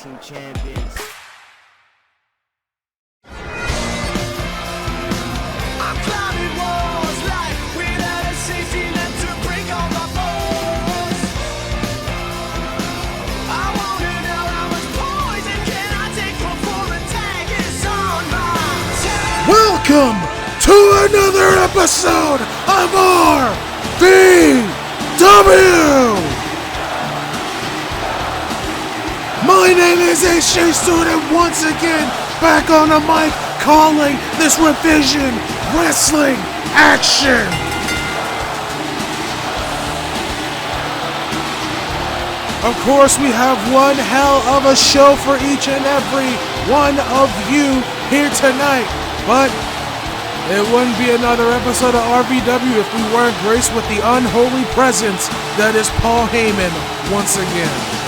Team champions. I'm climbing walls like without a safety net to break all my bones. I wanna know how much poison can I take before a tag is on my tag. Welcome to another episode of RVW! My name is H.J. Student, once again back on the mic calling this revision wrestling action. Of course, we have one hell of a show for each and every one of you here tonight, but it wouldn't be another episode of RVW if we weren't graced with the unholy presence that is Paul Heyman once again.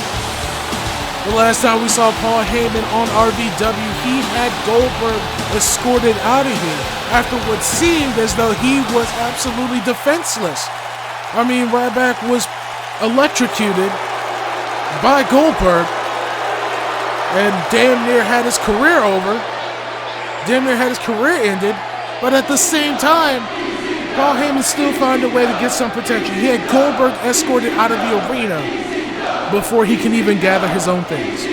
The last time we saw Paul Heyman on RVW, he had Goldberg escorted out of here after what seemed as though he was absolutely defenseless. I mean, Ryback was electrocuted by Goldberg and damn near had his career over, damn near had his career ended, but at the same time, Paul Heyman still found a way to get some protection. He had Goldberg escorted out of the arena before he can even gather his own things.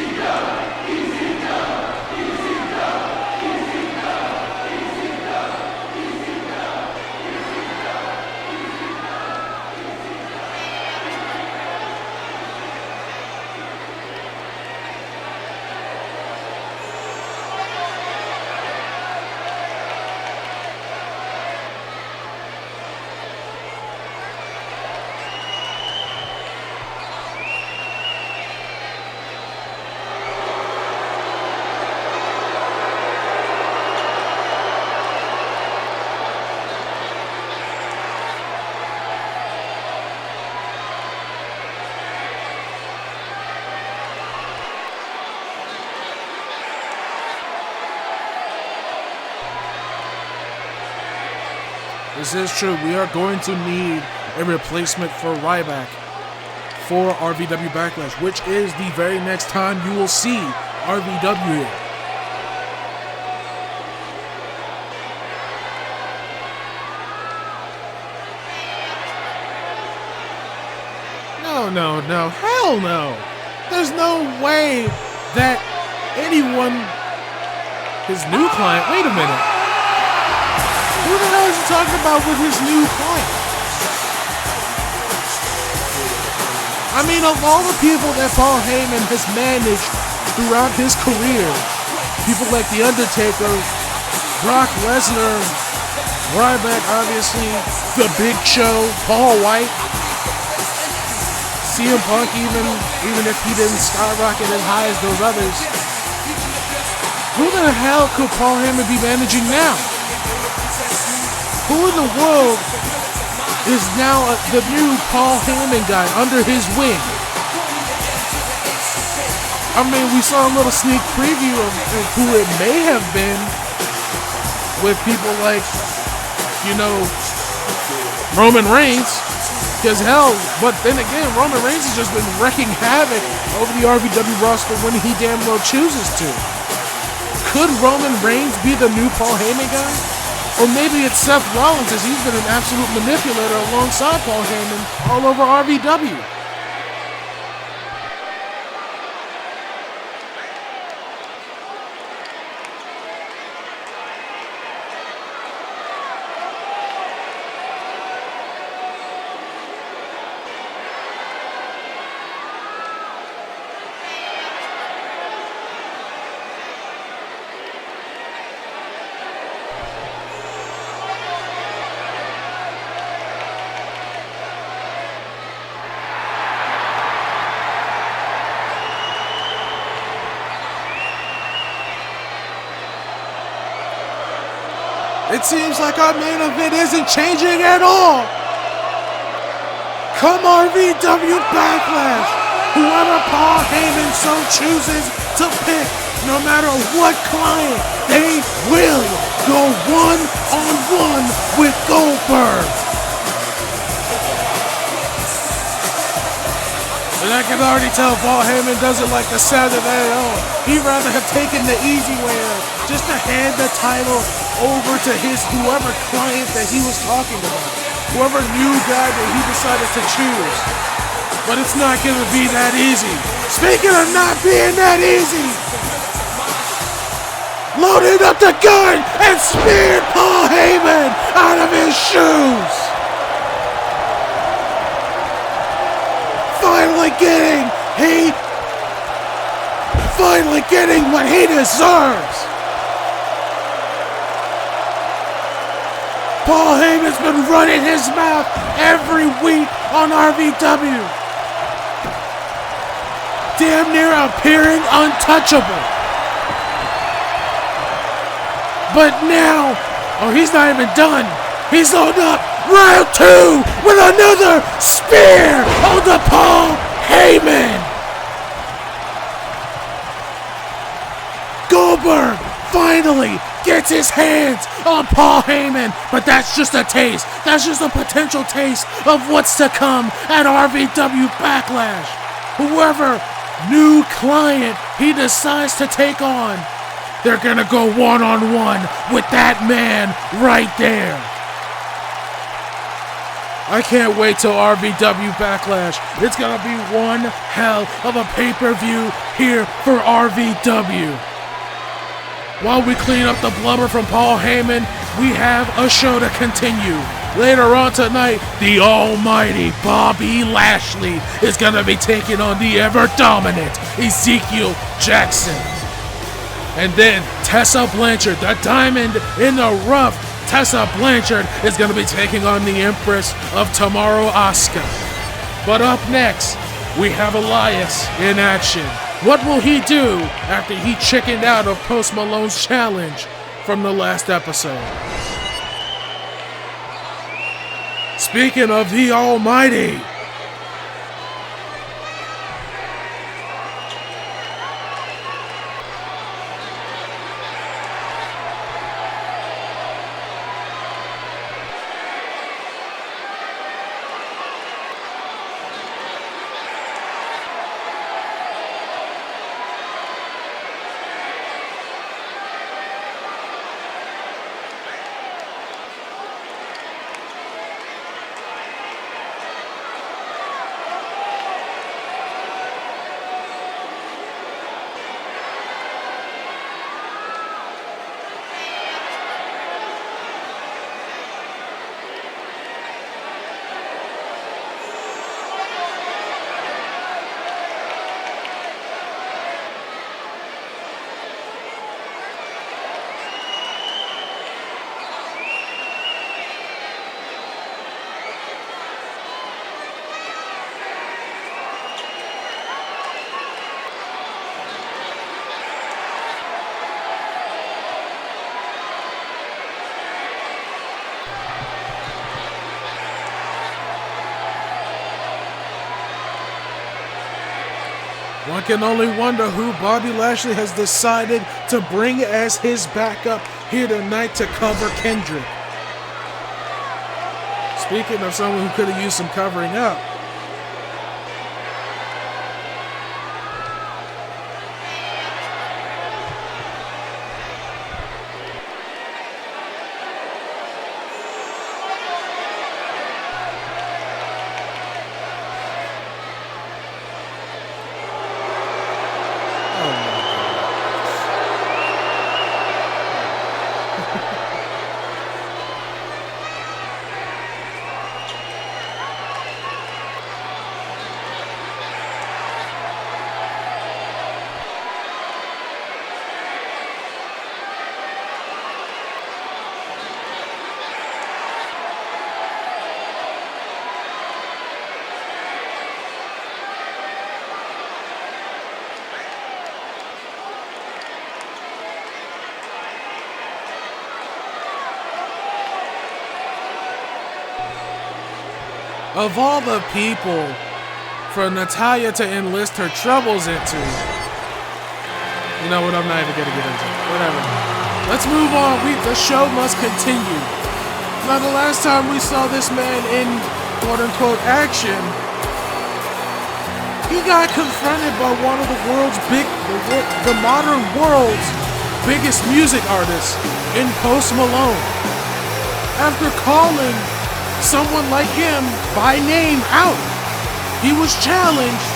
This is true. We are going to need a replacement for Ryback for RVW Backlash, which is the very next time you will see RVW here. No, hell no. There's no way that anyone, his new client, wait a minute. Who the hell is he talking about with his new client? I mean, of all the people that Paul Heyman has managed throughout his career, people like The Undertaker, Brock Lesnar, Ryback, obviously, The Big Show, Paul White, CM Punk, even if he didn't skyrocket as high as those others, who the hell could Paul Heyman be managing now? Who in the world is now the new Paul Heyman guy under his wing? I mean, we saw a little sneak preview of who it may have been with people like, Roman Reigns. Because hell, but then again, Roman Reigns has just been wrecking havoc over the RVW roster when he damn well chooses to. Could Roman Reigns be the new Paul Heyman guy? Or maybe it's Seth Rollins, as he's been an absolute manipulator alongside Paul Heyman all over RVW. It seems like our main event isn't changing at all. Come RVW Backlash. Whoever Paul Heyman so chooses to pick, no matter what client, they will go one-on-one with Goldberg. And I can already tell Paul Heyman doesn't like the sound of that at all. He'd rather have taken the easy way out, just to hand the title over to his whoever client that he was talking about. Whoever new guy that he decided to choose. But it's not going to be that easy. Speaking of not being that easy, loaded up the gun and speared Paul Heyman out of his shoes. Finally getting what he deserves. Paul Heyman's been running his mouth every week on RVW. Damn near appearing untouchable. But now, he's not even done. He's loaded up round 2 with another spear onto Paul Heyman. Goldberg finally gets his hands on Paul Heyman, but that's just a taste. That's just a potential taste of what's to come at RVW Backlash. Whoever new client he decides to take on, they're gonna go one-on-one with that man right there. I can't wait till RVW Backlash. It's gonna be one hell of a pay-per-view here for RVW. While we clean up the blubber from Paul Heyman, we have a show to continue. Later on tonight, the almighty Bobby Lashley is gonna be taking on the ever-dominant Ezekiel Jackson. And then Tessa Blanchard, the diamond in the rough, Tessa Blanchard is going to be taking on the Empress of Tomorrow, Asuka. But up next, we have Elias in action. What will he do after he chickened out of Post Malone's challenge from the last episode? Speaking of the almighty, one can only wonder who Bobby Lashley has decided to bring as his backup here tonight to cover Kendrick. Speaking of someone who could have used some covering up, of all the people for Natalya to enlist her troubles into, you know what, I'm not even gonna get into it. Whatever. Let's move on. The show must continue. Now, the last time we saw this man in quote-unquote action, he got confronted by one of the modern world's biggest music artists in Post Malone. After calling someone like him by name out, he was challenged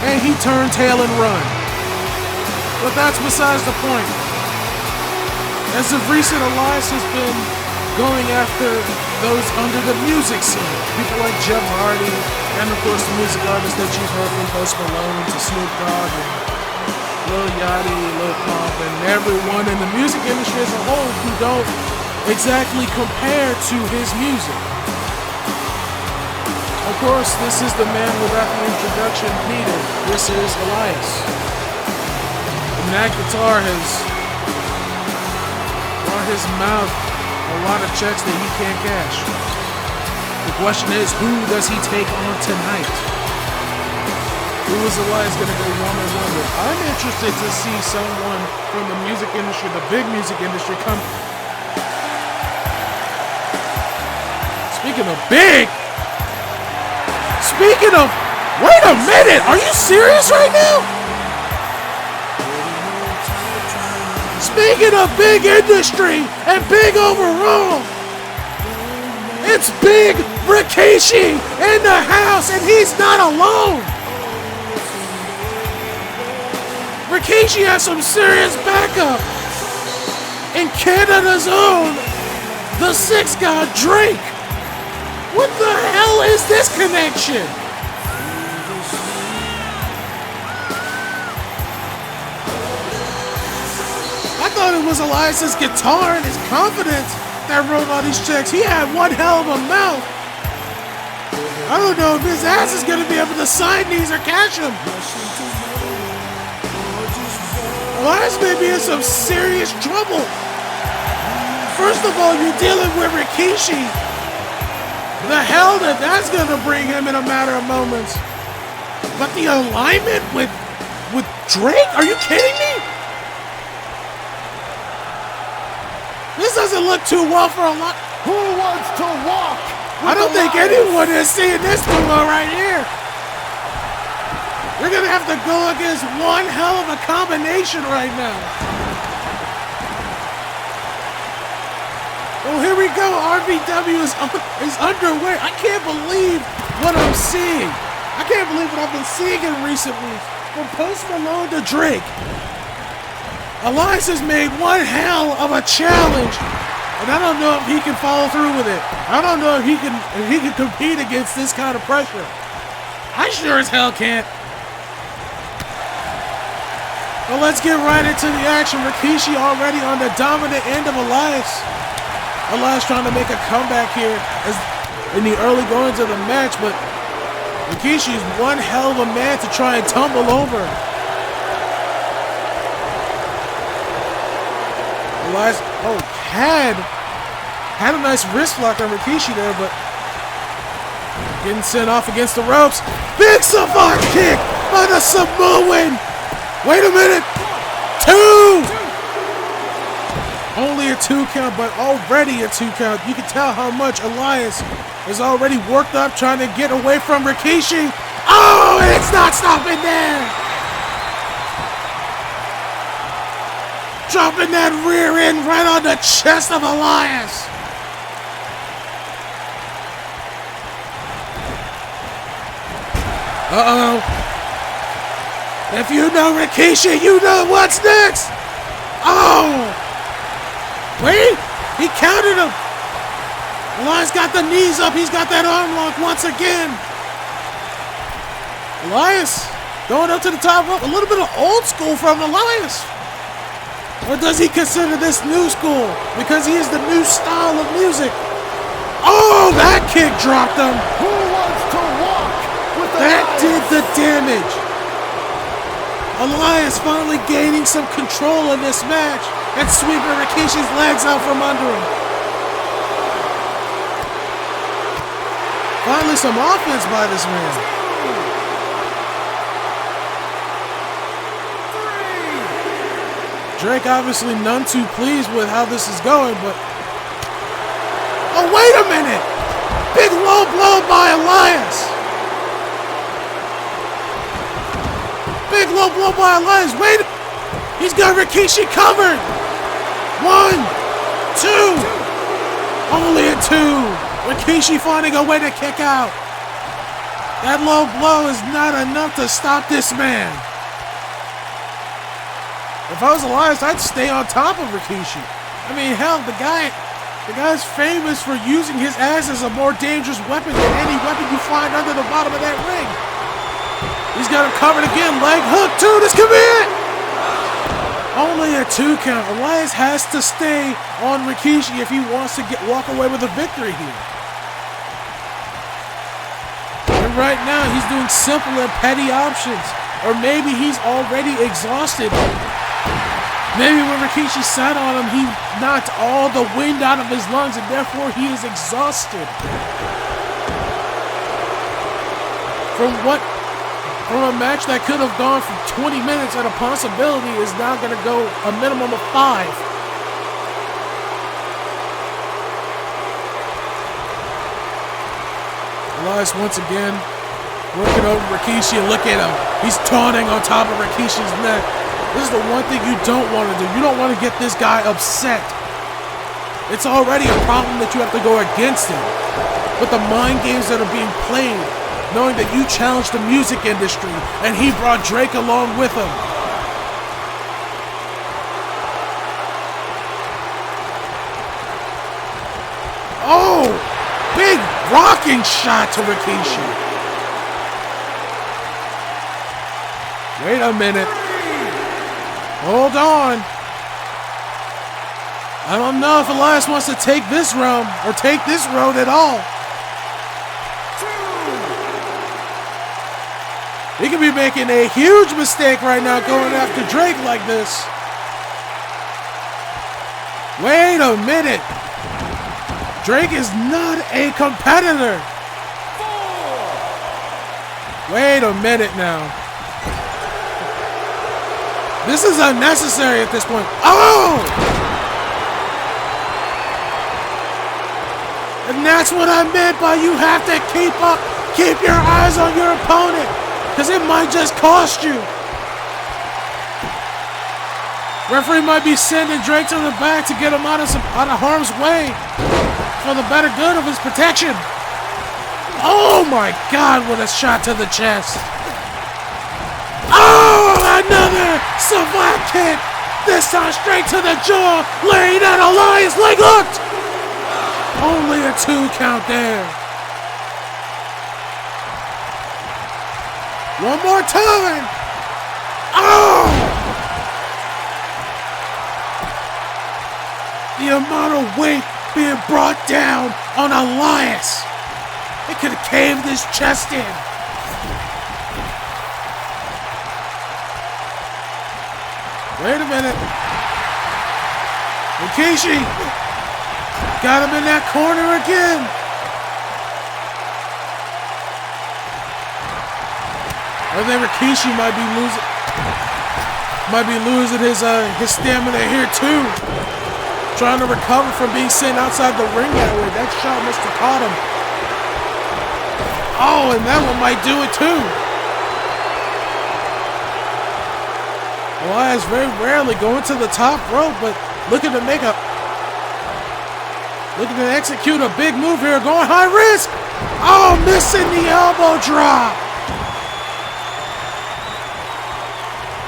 and he turned tail and run. But that's besides the point. As of recent, Elias has been going after those under the music scene. People like Jeff Hardy, and of course the music artists that you've heard from Post Malone to Snoop Dogg and Lil Yachty, Lil Pump, and everyone in the music industry as a whole who don't exactly compare to his music. Of course, this is the man without the introduction needed. This is Elias. And that guitar has brought his mouth a lot of checks that he can't cash. The question is, who does he take on tonight? Who is Elias going to go one-on-one with? I'm interested to see someone from the music industry, the big music industry, come. Speaking of big, wait a minute, are you serious right now? Speaking of big industry and big overall, it's Big Rikishi in the house, and he's not alone. Rikishi has some serious backup in Canada's own, the Six God Drake. What the hell is this connection? I thought it was Elias's guitar and his confidence that wrote all these checks. He had one hell of a mouth. I don't know if his ass is going to be able to sign these or cash them. Elias may be in some serious trouble. First of all, you're dealing with Rikishi. The hell that's going to bring him in a matter of moments. But the alignment with Drake? Are you kidding me? This doesn't look too well for a lot. Who wants to walk? I don't think anyone is seeing this duo right here. You're going to have to go against one hell of a combination right now. Well, here we go. RVW is underway. I can't believe what I'm seeing. I can't believe what I've been seeing in recent weeks. From Post Malone to Drake, Elias has made one hell of a challenge, and I don't know if he can follow through with it. I don't know if he can compete against this kind of pressure. I sure as hell can't. Well, let's get right into the action. Rikishi already on the dominant end of Elias. Elias trying to make a comeback here in the early goings of the match, but Rikishi is one hell of a man to try and tumble over. Elias, had a nice wrist lock on Rikishi there, but getting sent off against the ropes. Big Savant kick by the Samoan. Wait a minute. 2. Only a 2 count, but already a 2 count. You can tell how much Elias is already worked up trying to get away from Rikishi. Oh, and it's not stopping there. Dropping that rear end right on the chest of Elias. Uh-oh. If you know Rikishi, you know what's next. Oh. Wait, he counted him. Elias got the knees up. He's got that arm lock once again. Elias going up to the top rope. A little bit of old school from Elias. Or does he consider this new school? Because he is the new style of music. Oh, that kick dropped him. Who wants to walk with That did the damage. Elias finally gaining some control in this match and sweeping Rikishi's legs out from under him. Finally some offense by this man. 3. Drake obviously none too pleased with how this is going, but... Oh, wait a minute! Big low blow by Elias. low blow by Elias. Wait. He's got Rikishi covered. 1, 2. Only a 2. Rikishi finding a way to kick out. That low blow is not enough to stop this man. If I was Elias, I'd stay on top of Rikishi. I mean, hell, the guy's famous for using his ass as a more dangerous weapon than any weapon you find under the bottom of that ring. He's got him covered again. Leg hook, 2. This could be it. Only a 2 count. Elias has to stay on Rikishi if he wants to walk away with a victory here. And right now, he's doing simple and petty options. Or maybe he's already exhausted. Maybe when Rikishi sat on him, he knocked all the wind out of his lungs, and therefore he is exhausted. From a match that could have gone for 20 minutes, and a possibility is now going to go a minimum of 5. Elias once again working over Rikishi, and look at him. He's taunting on top of Rikishi's neck. This is the one thing you don't want to do. You don't want to get this guy upset. It's already a problem that you have to go against him. But the mind games that are being played, knowing that you challenged the music industry and he brought Drake along with him. Oh! Big rocking shot to Rikishi. Wait a minute. Hold on. I don't know if Elias wants to take this round or take this road at all. 2. He could be making a huge mistake right now going after Drake like this. Wait a minute. Drake is not a competitor. 4. Wait a minute now. This is unnecessary at this point. Oh! And that's what I meant by you have to keep your eyes on your opponent, because it might just cost you. Referee might be sending Drake to the back to get him out of harm's way for the better good of his protection. Oh my God, what a shot to the chest. Oh, another savant kick. This time straight to the jaw, laying out Elias leg hooked. Only a 2 count there. One more time. Oh! The amount of weight being brought down on Elias. It could have caved his chest in. Wait a minute. Rikishi got him in that corner again. I think Rikishi might be losing his stamina here too. Trying to recover from being sent outside the ring that way. That shot must have caught him. Oh, and that one might do it too. Elias very rarely going to the top rope, but looking to execute a big move here, going high risk. Oh, missing the elbow drop.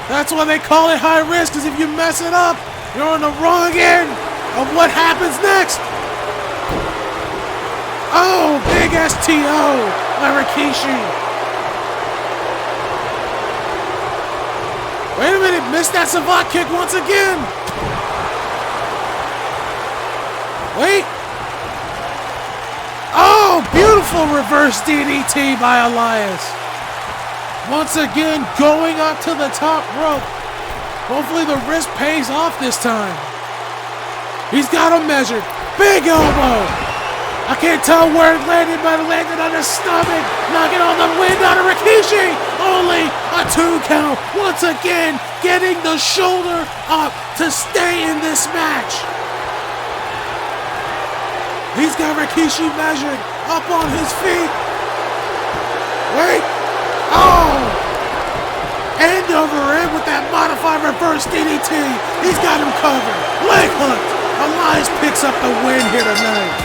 That's why they call it high risk, because if you mess it up, you're on the wrong end of what happens next. Oh, big STO by Rikishi. Wait a minute, missed that savant kick once again. Wait. Oh, beautiful reverse DDT by Elias. Once again, going up to the top rope. Hopefully the wrist pays off this time. He's got him measured. Big elbow. I can't tell where it landed, but it landed on his stomach, knocking all the wind out of Rikishi. Only a 2 count. Once again, getting the shoulder up to stay in this match. He's got Rikishi measured up on his feet. Wait. Oh. Endo over in with that modified reverse DDT. He's got him covered. Leg hook. Elias picks up the win here tonight.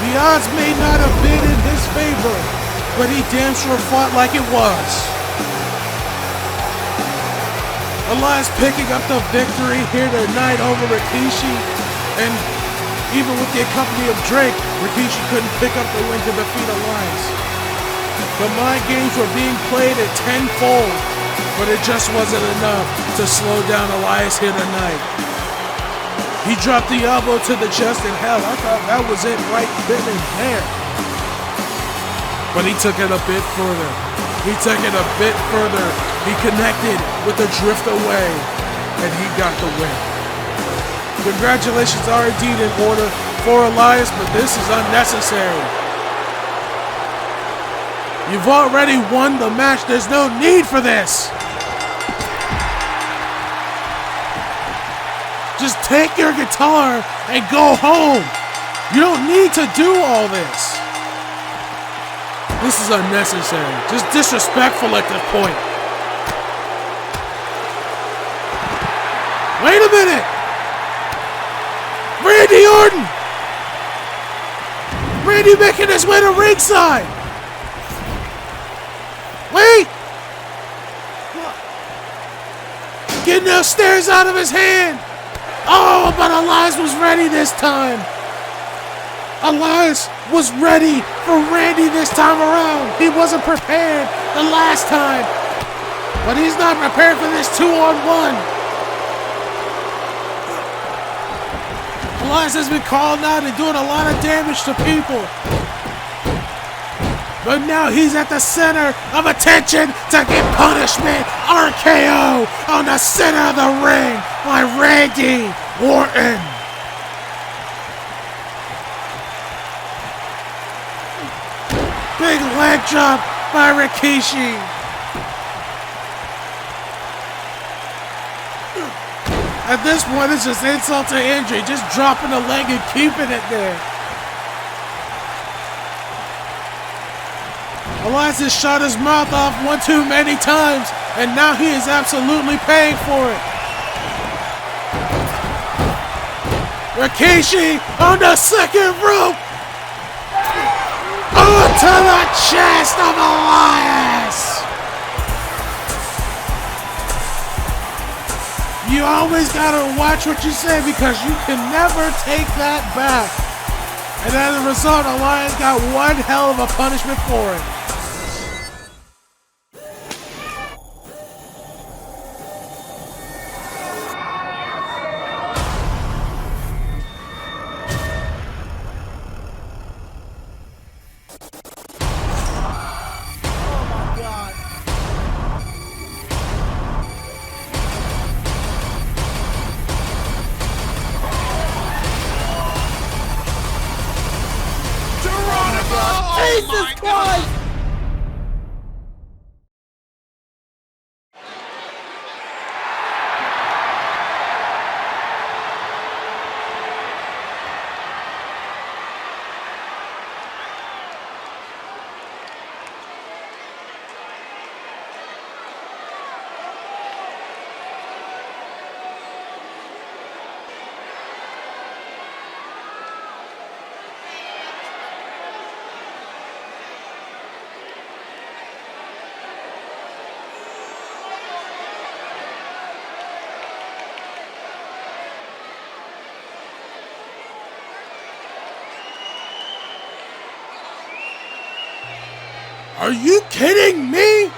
The odds may not have been in his favor, but he damn sure fought like it was. Elias picking up the victory here tonight over Rikishi, and even with the company of Drake, Rikishi couldn't pick up the win to defeat Elias. The mind games were being played at tenfold, but it just wasn't enough to slow down Elias here tonight. He dropped the elbow to the chest, and hell, I thought that was it right then and there. But he took it a bit further. He connected with the drift away, and he got the win. Congratulations are indeed in order for Elias, but this is unnecessary. You've already won the match. There's no need for this. Just take your guitar and go home. You don't need to do all this. This is unnecessary. Just disrespectful at this point. Wait a minute. Randy Orton. Randy making his way to ringside. Wait. Getting those stairs out of his hand. Oh, but Elias was ready this time. Elias was ready for Randy this time around. He wasn't prepared the last time. But he's not prepared for this 2-on-1. Elias has been called out and doing a lot of damage to people. But now he's at the center of attention to get punishment. RKO on the center of the ring by Randy Orton. Big leg drop by Rikishi. At this point, it's just insult to injury. Just dropping the leg and keeping it there. Elias has shot his mouth off one too many times, and now he is absolutely paying for it. Rikishi on the second rope. Onto the chest of Elias. You always gotta watch what you say because you can never take that back. And as a result, Elias got one hell of a punishment for it. Jesus Christ! Are you kidding me?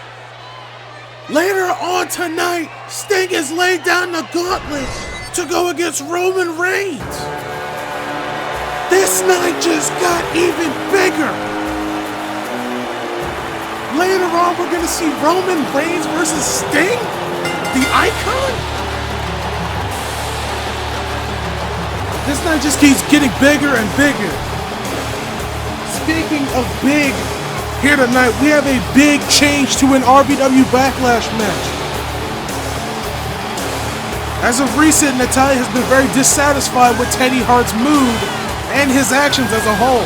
Later on tonight, Sting has laid down the gauntlet to go against Roman Reigns. This night just got even bigger. Later on, we're going to see Roman Reigns versus Sting, the Icon. This night just keeps getting bigger and bigger. Speaking of big, here tonight, we have a big change to an RVW Backlash match. As of recent, Natalya has been very dissatisfied with Teddy Hart's mood and his actions as a whole.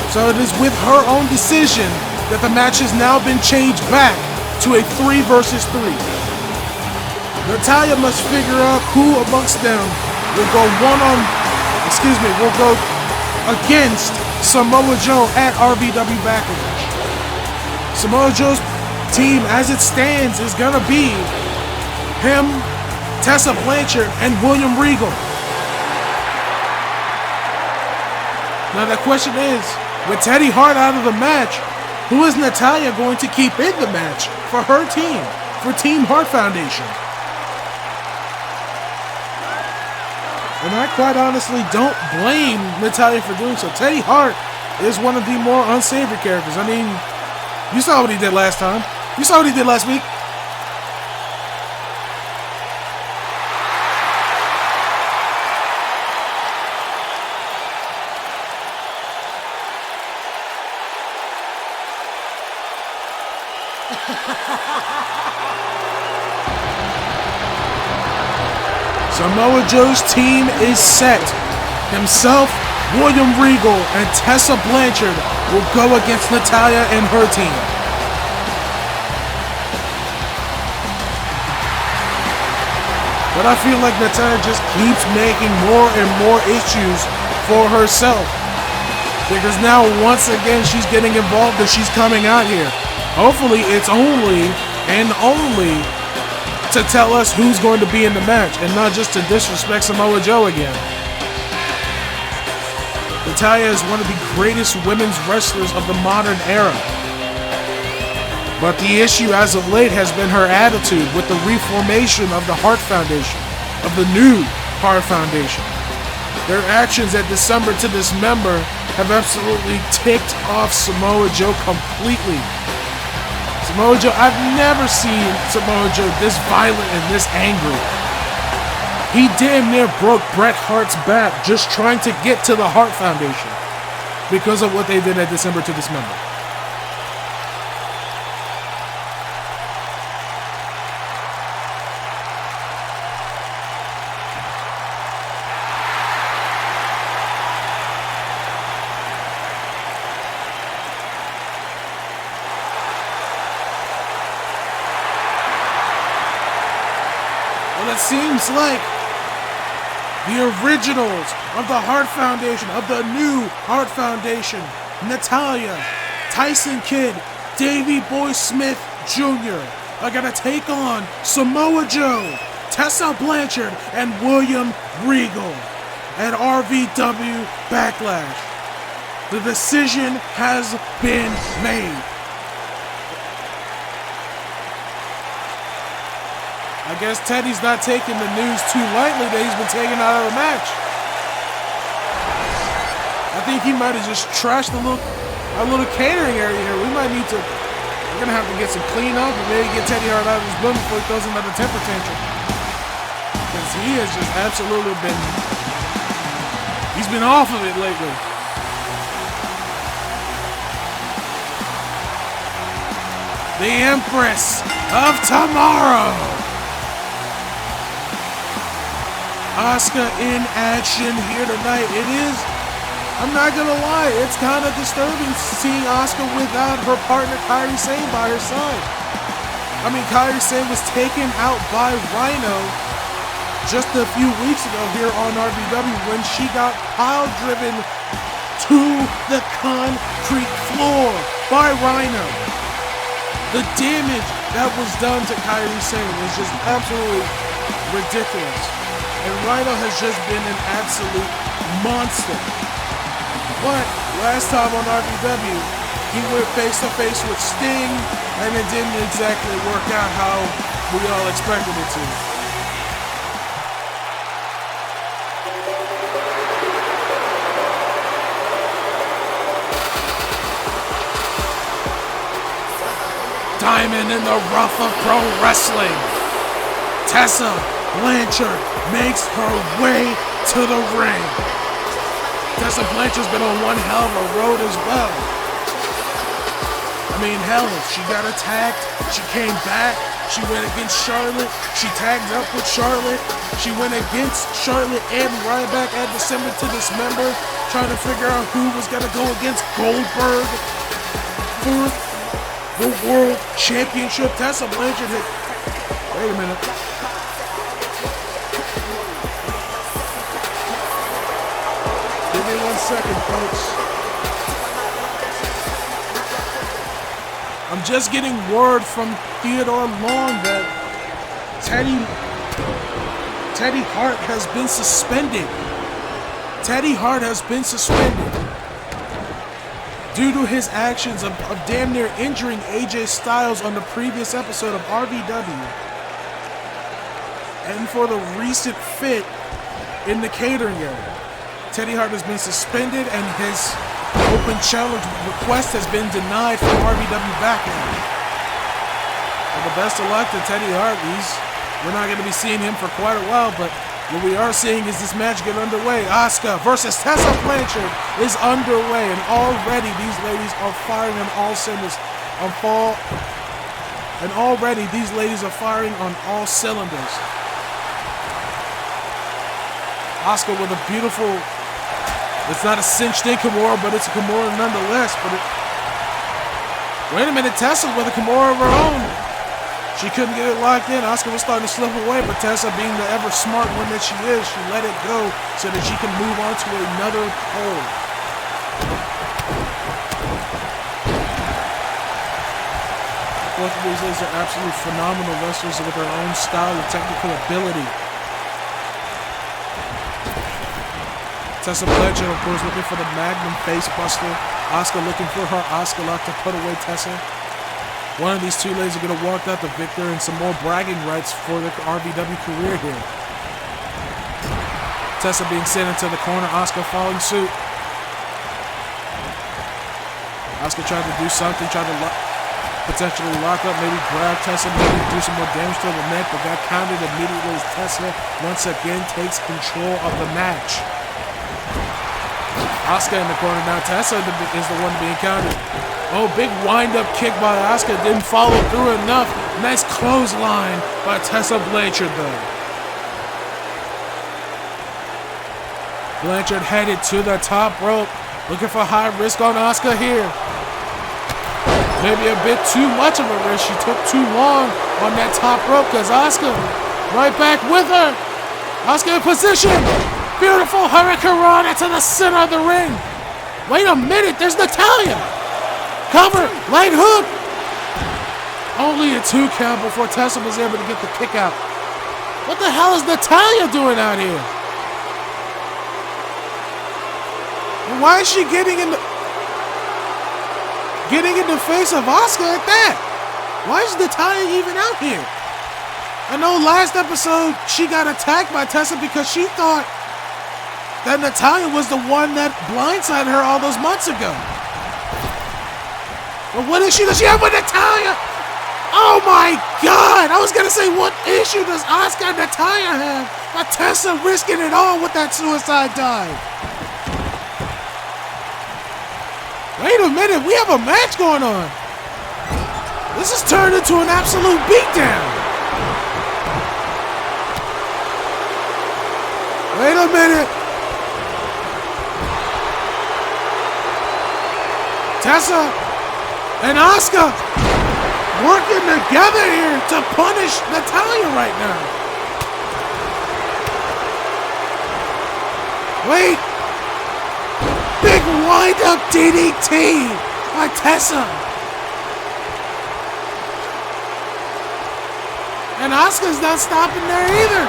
So it is with her own decision that the match has now been changed back to a 3 versus 3. Natalya must figure out who amongst them will go will go against Samoa Joe at RVW Backlash. Samoa Joe's team, as it stands, is gonna be him, Tessa Blanchard, and William Regal. Now the question is, with Teddy Hart out of the match, who is Natalya going to keep in the match for her team, for Team Hart Foundation? And I quite honestly don't blame Natalya for doing so. Teddy Hart is one of the more unsavory characters. I mean, you saw what he did last time. You saw what he did last week. Samoa Joe's team is set. Himself, William Regal, and Tessa Blanchard will go against Natalya and her team. But I feel like Natalya just keeps making more and more issues for herself. Because now, once again, she's getting involved and she's coming out here. Hopefully, it's only to tell us who's going to be in the match and not just to disrespect Samoa Joe again. Natalya is one of the greatest women's wrestlers of the modern era. But the issue as of late has been her attitude with the reformation of the Hart Foundation, of the new Hart Foundation. Their actions at December to Dismember have absolutely ticked off Samoa Joe completely. Samoa Joe, I've never seen Samoa Joe this violent and this angry. He damn near broke Bret Hart's back just trying to get to the Hart Foundation because of what they did at December to Dismember. It seems like the originals of the Hart Foundation, of the new Hart Foundation, Natalya, Tyson Kidd, Davey Boy Smith Jr. are going to take on Samoa Joe, Tessa Blanchard, and William Regal at RVW Backlash. The decision has been made. I guess Teddy's not taking the news too lightly that he's been taken out of the match. I think he might have just trashed our little catering area here. We're gonna have to get some clean up and maybe get Teddy Hart out of his room before he throws another temper tantrum. Because he has just absolutely he's been off of it lately. The Empress of Tomorrow. Asuka in action here tonight. I'm not gonna lie, it's kind of disturbing seeing Asuka without her partner Kairi Sane by her side. I mean, Kairi Sane was taken out by Rhino just a few weeks ago here on RVW when she got pile driven to the concrete floor by Rhino. The damage that was done to Kairi Sane is just absolutely ridiculous. And Rhino has just been an absolute monster. But last time on RVW, he went face to face with Sting, and it didn't exactly work out how we all expected it to. Diamond in the rough of pro wrestling. Tessa Blanchard makes her way to the ring. Tessa Blanchard's been on one hell of a road as well. I mean, hell, she got attacked, she came back, she went against Charlotte, she tagged up with Charlotte, she went against Charlotte and Ryback at December to Dismember, trying to figure out who was going to go against Goldberg for the World Championship. Tessa Blanchard hit. Wait a minute. Give me 1 second, folks. I'm just getting word from Theodore Long that Teddy Hart has been suspended. Teddy Hart has been suspended due to his actions of damn near injuring AJ Styles on the previous episode of RVW and for the recent fit in the catering area. Teddy Hart has been suspended and his open challenge request has been denied from RVW Backlash. Well, the best of luck to Teddy Hart. We're not going to be seeing him for quite a while, but what we are seeing is this match get underway. Asuka versus Tessa Blanchard is underway, and already these ladies are firing on all cylinders. Already these ladies are firing on all cylinders. Asuka with a beautiful, it's not a cinched in Kimura, but it's a Kimura nonetheless. Wait a minute, Tessa with a Kimura of her own. She couldn't get it locked in. Asuka was starting to slip away, but Tessa, being the ever smart one that she is, she let it go so that she can move on to another hold. Both of these ladies are absolutely phenomenal wrestlers with their own style and technical ability. Tessa Blanchard, of course, looking for the Magnum Face Buster. Asuka looking for her Asuka lock to put away Tessa. One of these two ladies are going to walk out the victor and some more bragging rights for their RVW career here. Tessa being sent into the corner, Asuka following suit. Asuka tried to do something, tried to potentially lock up, maybe grab Tessa, maybe do some more damage to the neck, but got countered immediately as Tessa once again takes control of the match. Asuka in the corner now. Tessa is the one being countered. Oh, big wind-up kick by Asuka. Didn't follow through enough. Nice clothesline by Tessa Blanchard, though. Blanchard headed to the top rope. Looking for high risk on Asuka here. Maybe a bit too much of a risk. She took too long on that top rope because Asuka right back with her. Asuka in position. Beautiful Hurricanrana to the center of the ring. Wait a minute, there's Natalya. Cover, leg hook. Only a 2 count before Tessa was able to get the kick out. What the hell is Natalya doing out here? And why is she getting in the face of Asuka at that? Why is Natalya even out here? I know last episode she got attacked by Tessa because she thought that Natalya was the one that blindsided her all those months ago. But what issue does she have with Natalya? Oh my God! I was gonna say, what issue does Asuka and Natalya have? But Tessa risking it all with that suicide dive. Wait a minute, we have a match going on. This has turned into an absolute beatdown. Wait a minute. Tessa and Asuka working together here to punish Natalya right now. Wait. Big wind-up DDT by Tessa. And Asuka's not stopping there either.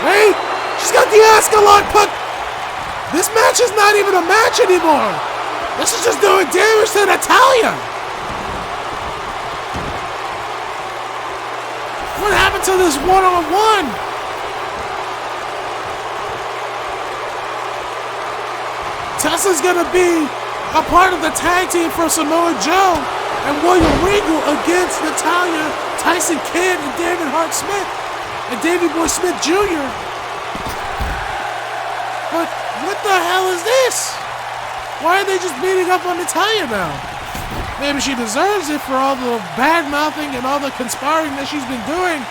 Wait. She's got the Asuka lock put. This match is not even a match anymore. This is just doing damage to Natalya. What happened to this one-on-one? Tessa's gonna be a part of the tag team for Samoa Joe and William Regal against Natalya, Tyson Kidd, and David Hart Smith, and Davey Boy Smith Jr. But what the hell is this? Why are they just beating up on Natalya now? Maybe she deserves it for all the bad-mouthing and all the conspiring that she's been doing.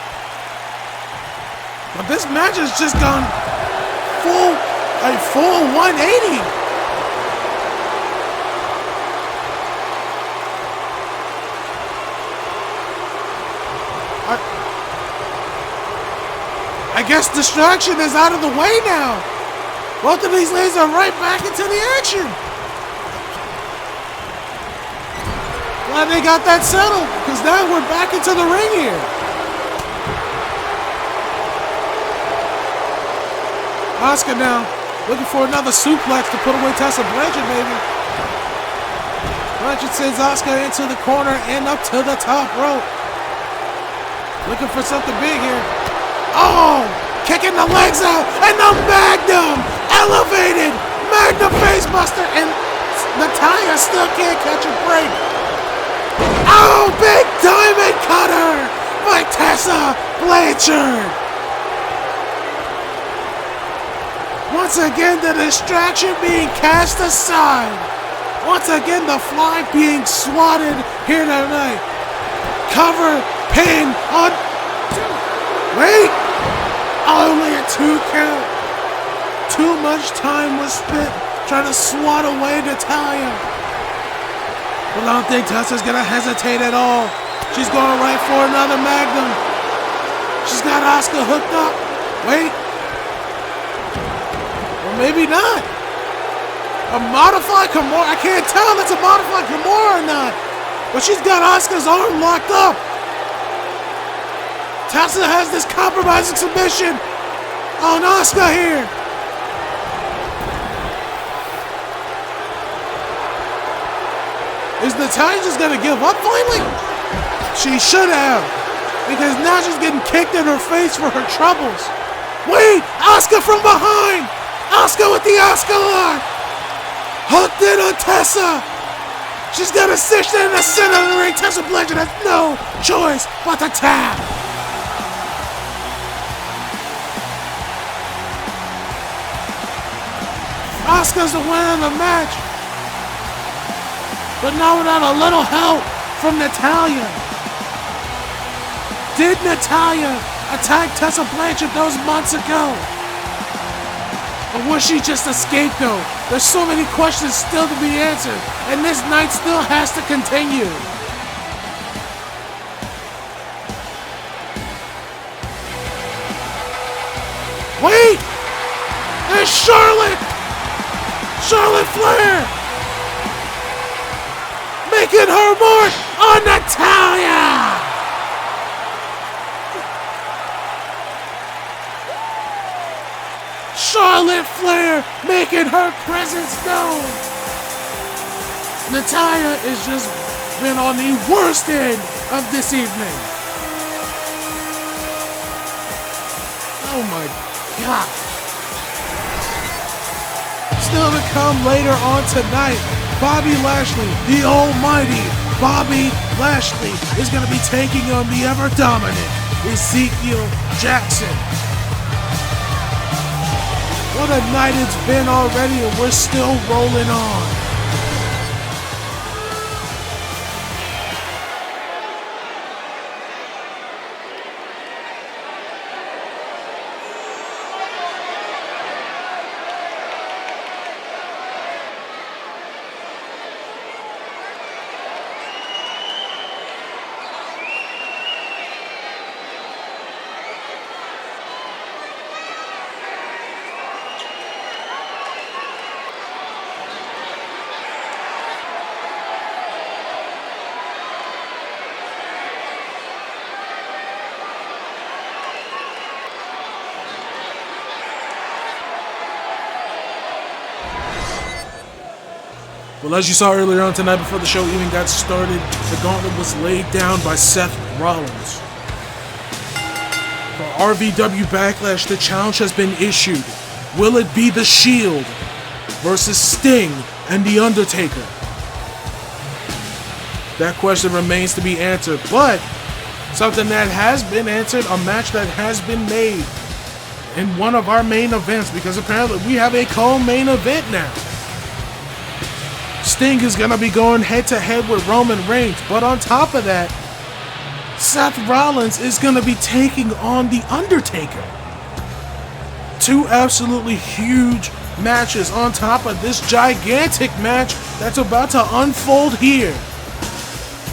But this match has just gone a full 180. I guess distraction is out of the way now. Both of these ladies are right back into the action. Glad they got that settled, because now we're back into the ring here. Asuka now looking for another suplex to put away Tessa Blanchard, baby. Blanchard sends Asuka into the corner and up to the top rope. Looking for something big here. Oh! Kicking the legs out and the Magnum! Elevated! Magnum facebuster, and Natalya still can't catch a break. Oh! Big diamond cutter by Tessa Blanchard! Once again, the distraction being cast aside. Once again, the fly being swatted here tonight. Cover, pin, on... Wait! Only a 2 count. Too much time was spent trying to swat away Natalya. But I don't think Tessa's gonna hesitate at all. She's going right for another Magnum. She's got Asuka hooked up. Wait. Or maybe not. A modified Kimura. I can't tell if it's a modified Kimura or not. But she's got Asuka's arm locked up. Tessa has this compromising submission on Asuka here. Is Natalya just gonna give up finally? She should have, because now she's getting kicked in her face for her troubles. Wait, Asuka from behind. Asuka with the Asuka lock. Hooked in on Tessa. She's got a cinched in the center of the ring. Tessa Blanchard has no choice but to tap. Asuka's the winner of the match, but now without a little help from Natalya. Did Natalya attack Tessa Blanchard those months ago? Or was she just a scapegoat? There's so many questions still to be answered, and this night still has to continue. Wait! There's Charlotte! Charlotte Flair! Making her mark on Natalya! Charlotte Flair making her presence known! Natalya has just been on the worst end of this evening. Oh my God. Still to come later on tonight, Bobby Lashley, the almighty Bobby Lashley, is going to be taking on the ever-dominant Ezekiel Jackson. What a night it's been already, and we're still rolling on. Well, as you saw earlier on tonight, before the show even got started, the gauntlet was laid down by Seth Rollins. For RVW Backlash, the challenge has been issued. Will it be The Shield versus Sting and The Undertaker? That question remains to be answered, but something that has been answered, a match that has been made in one of our main events, because apparently we have a co-main event now. Sting is going to be going head-to-head with Roman Reigns, but on top of that, Seth Rollins is going to be taking on The Undertaker. Two absolutely huge matches on top of this gigantic match that's about to unfold here.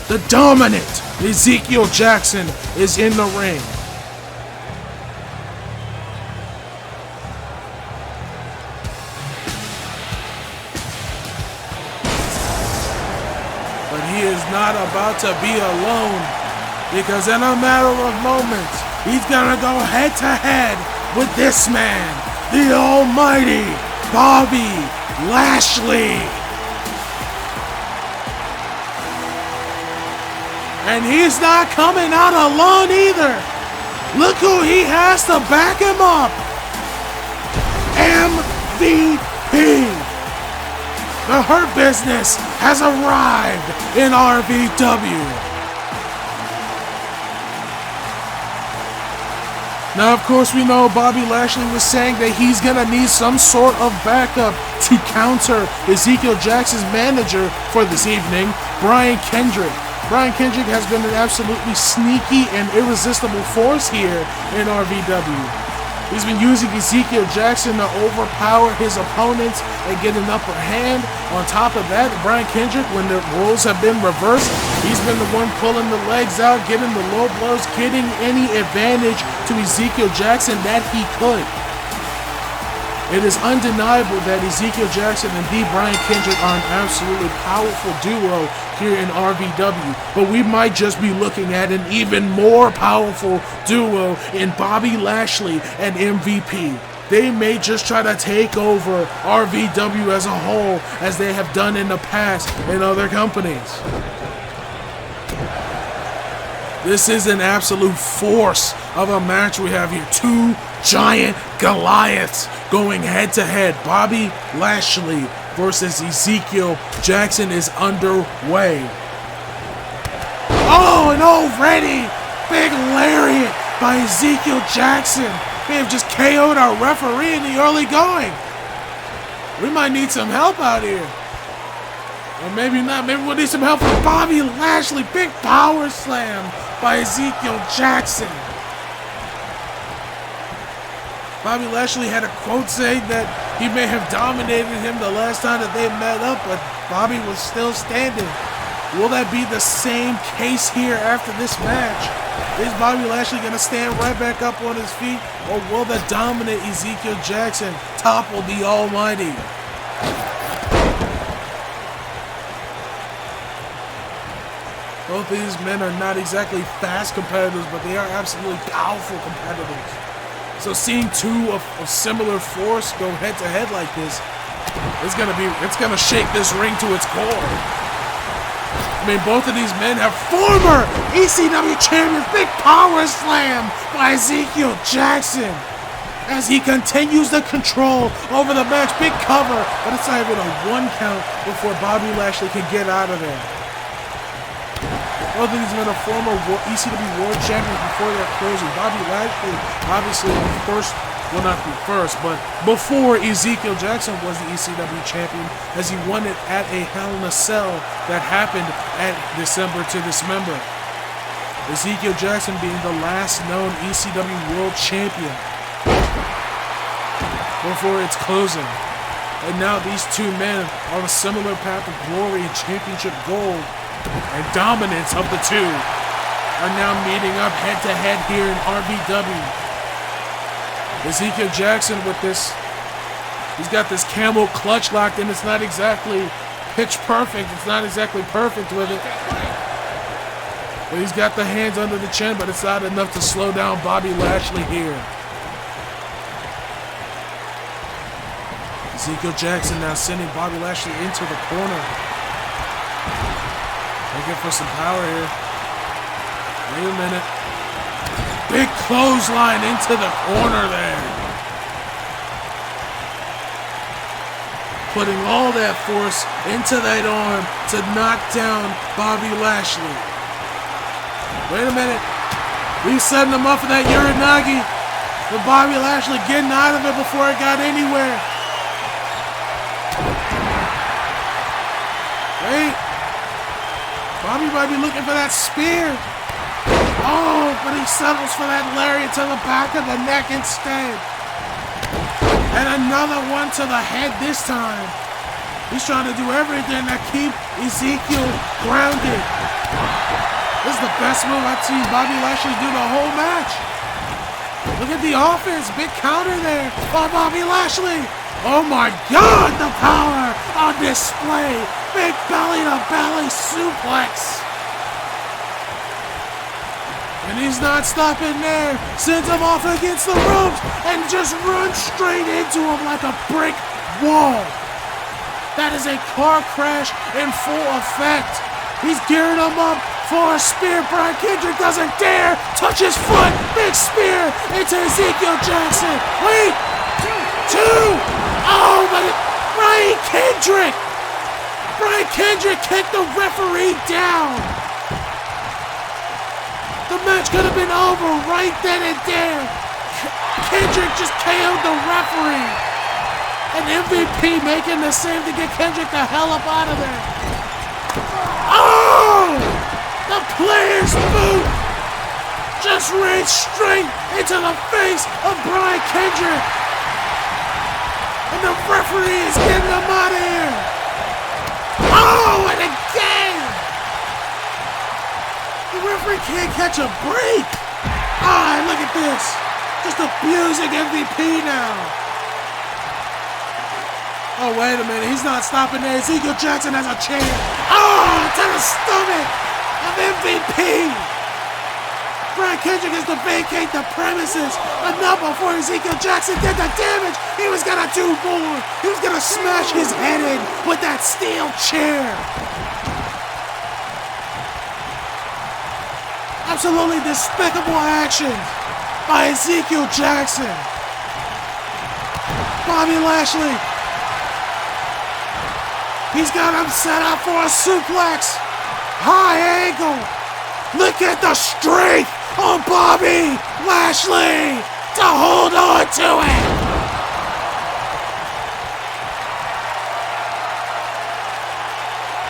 The dominant Ezekiel Jackson is in the ring. But he is not about to be alone, because in a matter of moments, he's gonna go head to head with this man, the almighty Bobby Lashley. And he's not coming out alone either. Look who he has to back him up. MVP. The Hurt Business has arrived in RVW. Now, of course, we know Bobby Lashley was saying that he's going to need some sort of backup to counter Ezekiel Jackson's manager for this evening, Brian Kendrick. Brian Kendrick has been an absolutely sneaky and irresistible force here in RVW. He's been using Ezekiel Jackson to overpower his opponents and get an upper hand. On top of that, Brian Kendrick, when the roles have been reversed, he's been the one pulling the legs out, getting the low blows, getting any advantage to Ezekiel Jackson that he could. It is undeniable that Ezekiel Jackson and Brian Kendrick are an absolutely powerful duo here in RVW, but we might just be looking at an even more powerful duo in Bobby Lashley and MVP. They may just try to take over RVW as a whole, as they have done in the past in other companies. This is an absolute force of a match we have here. Two giant Goliaths going head to head. Bobby Lashley versus Ezekiel Jackson is underway. Oh, and already big lariat by Ezekiel Jackson. We have just KO'd our referee in the early going. We might need some help out here. Or maybe not. Maybe we'll need some help from Bobby Lashley. Big power slam by Ezekiel Jackson. Bobby Lashley had a quote saying that he may have dominated him the last time that they met up, but Bobby was still standing. Will that be the same case here after this match? Is Bobby Lashley going to stand right back up on his feet, or will the dominant Ezekiel Jackson topple the Almighty? Both of these men are not exactly fast competitors, but they are absolutely powerful competitors. So seeing two of similar force go head to head like this, it's gonna shake this ring to its core. I mean, both of these men have former ECW champions. Big power slam by Ezekiel Jackson as he continues to control over the match. Big cover, but it's not even a 1 count before Bobby Lashley can get out of there. Both of these men are former ECW World Champions before their closing. Bobby Lashley, obviously, but before Ezekiel Jackson was the ECW champion, as he won it at a Hell in a Cell that happened at December to Dismember. Ezekiel Jackson being the last known ECW World Champion before its closing. And now these two men are on a similar path of glory and championship gold and dominance of the two are now meeting up head to head here in RVW. Ezekiel Jackson with this, he's got this camel clutch locked in. It's not exactly pitch perfect. It's not exactly perfect with it. But he's got the hands under the chin, but it's not enough to slow down Bobby Lashley here. Ezekiel Jackson now sending Bobby Lashley into the corner. Looking for some power here. Wait a minute. Big clothesline into the corner there. Putting all that force into that arm to knock down Bobby Lashley. Wait a minute. He's setting him up for that Uranagi. But Bobby Lashley getting out of it before it got anywhere. Wait. Bobby might be looking for that spear. Oh, but he settles for that lariat to the back of the neck instead. And another one to the head this time. He's trying to do everything to keep Ezekiel grounded. This is the best move I've seen Bobby Lashley do the whole match. Look at the offense. Big counter there by Bobby Lashley. Oh my God, the power on display. Big belly to belly suplex. And he's not stopping there. Sends him off against the ropes and just runs straight into him like a brick wall. That is a car crash in full effect. He's gearing him up for a spear. Brian Kendrick doesn't dare touch his foot. Big spear into Ezekiel Jackson. Wait. Two. Oh, but Brian Kendrick. Brian Kendrick kicked the referee down. The match could have been over right then and there. Kendrick just KO'd the referee. And MVP making the save to get Kendrick the hell up out of there. Oh! The player's boot just ran straight into the face of Brian Kendrick. And the referee is getting him out of here. Oh, and again! The referee can't catch a break. Ah, look at this. Just abusing MVP now. Oh, wait a minute. He's not stopping there. Ezekiel Jackson has a chair. Oh, to the stomach of MVP. Brian Kendrick has to vacate the premises. Enough before Ezekiel Jackson did the damage. He was going to do more. He was going to smash his head in with that steel chair. Absolutely despicable action by Ezekiel Jackson. Bobby Lashley. He's got him set up for a suplex. High angle. Look at the strength on Bobby Lashley to hold on to it.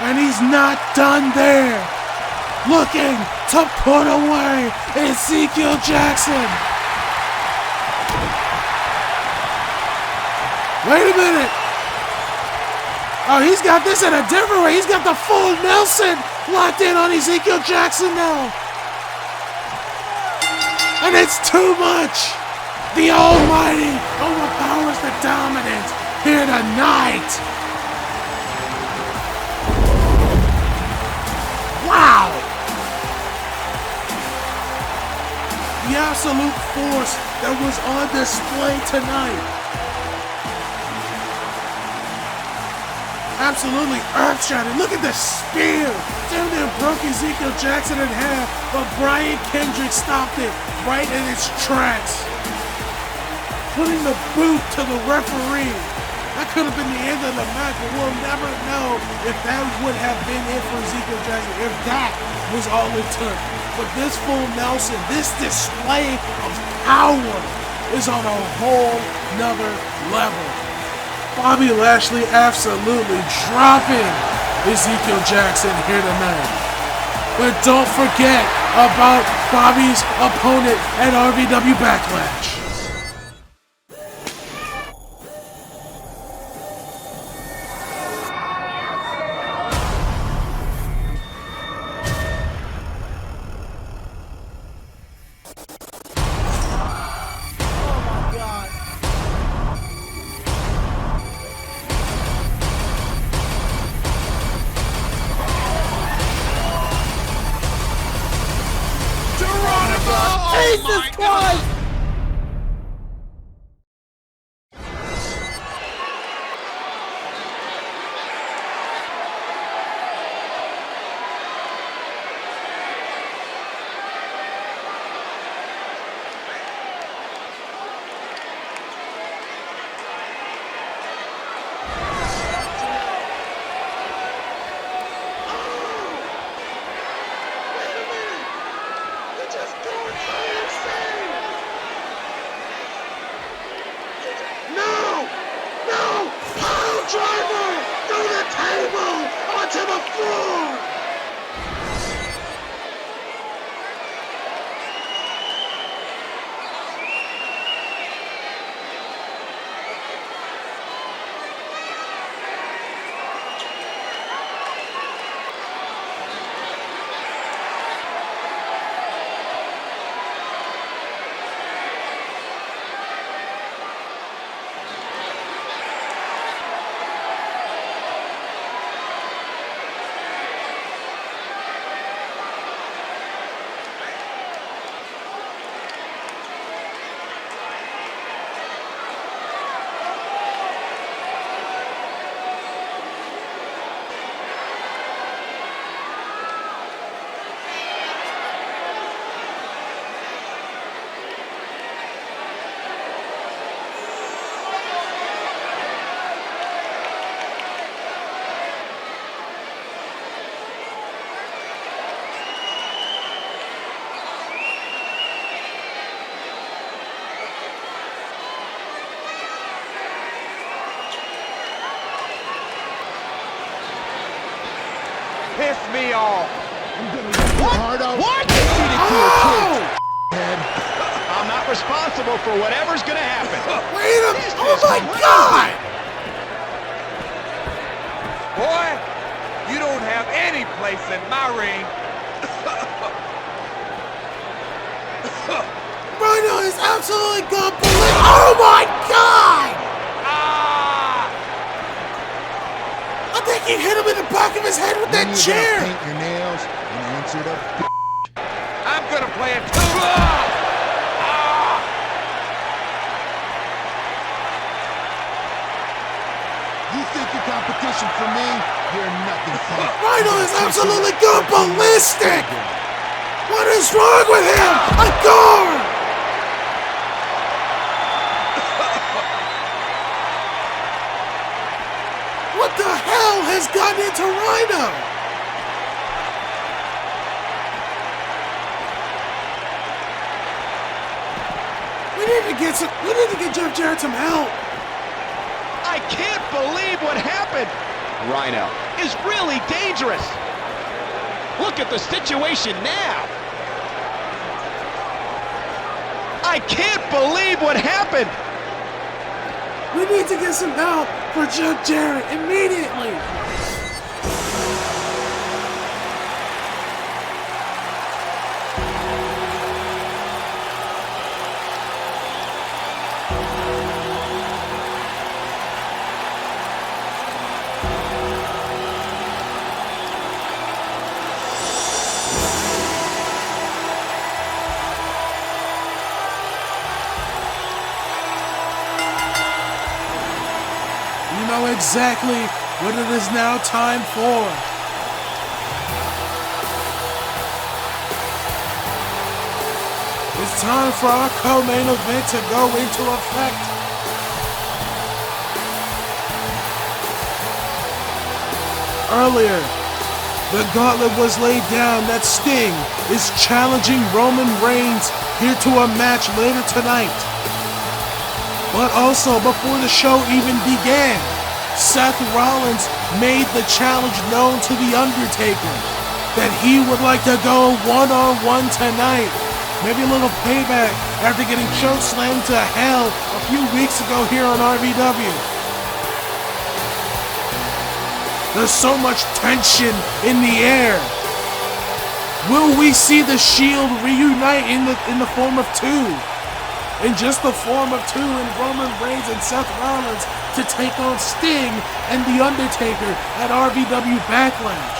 And he's not done there. Looking to put away Ezekiel Jackson. Wait a minute. Oh, he's got this in a different way. He's got the full Nelson locked in on Ezekiel Jackson now. And it's too much. The Almighty overpowers the dominant here tonight. Wow. The absolute force that was on display tonight. Absolutely earth-shattering. Look at the spear. Damn near broke Ezekiel Jackson in half, but Brian Kendrick stopped it right in its tracks. Putting the boot to the referee. That could have been the end of the match, but we'll never know if that would have been it for Ezekiel Jackson, if that was all it took. But this full Nelson, this display of power is on a whole nother level. Bobby Lashley absolutely dropping Ezekiel Jackson here tonight. But don't forget about Bobby's opponent at RVW Backlash. Jesus Christ! piss me off. What? What? Oh! I'm not responsible for whatever's gonna happen. Wait a minute! Oh my God! Boy, you don't have any place in my ring. Rhino is absolutely gone ballistic. Oh my God! Ah! I think he hit him in the back of his head with that chair. Paint your nails and answer the I'm gonna play it too. Ah! You think your competition for me? You're nothing, punk. Rhino is absolutely gone ballistic. What is wrong with him? A guard! What the hell has gotten into Rhino? We need to get Jeff Jarrett some help. I can't believe what happened. Rhino is really dangerous. Look at the situation now. I can't believe what happened. We need to get some help for Jeff Jarrett immediately. You know exactly what it is now time for. It's time for our co-main event to go into effect. Earlier, the gauntlet was laid down that Sting is challenging Roman Reigns here to a match later tonight. But also, before the show even began, Seth Rollins made the challenge known to The Undertaker that he would like to go one-on-one tonight. Maybe a little payback after getting chokeslammed to hell a few weeks ago here on RVW. There's so much tension in the air. Will we see the Shield reunite in the form of two? In just the form of two in Roman Reigns and Seth Rollins to take on Sting and The Undertaker at RVW Backlash.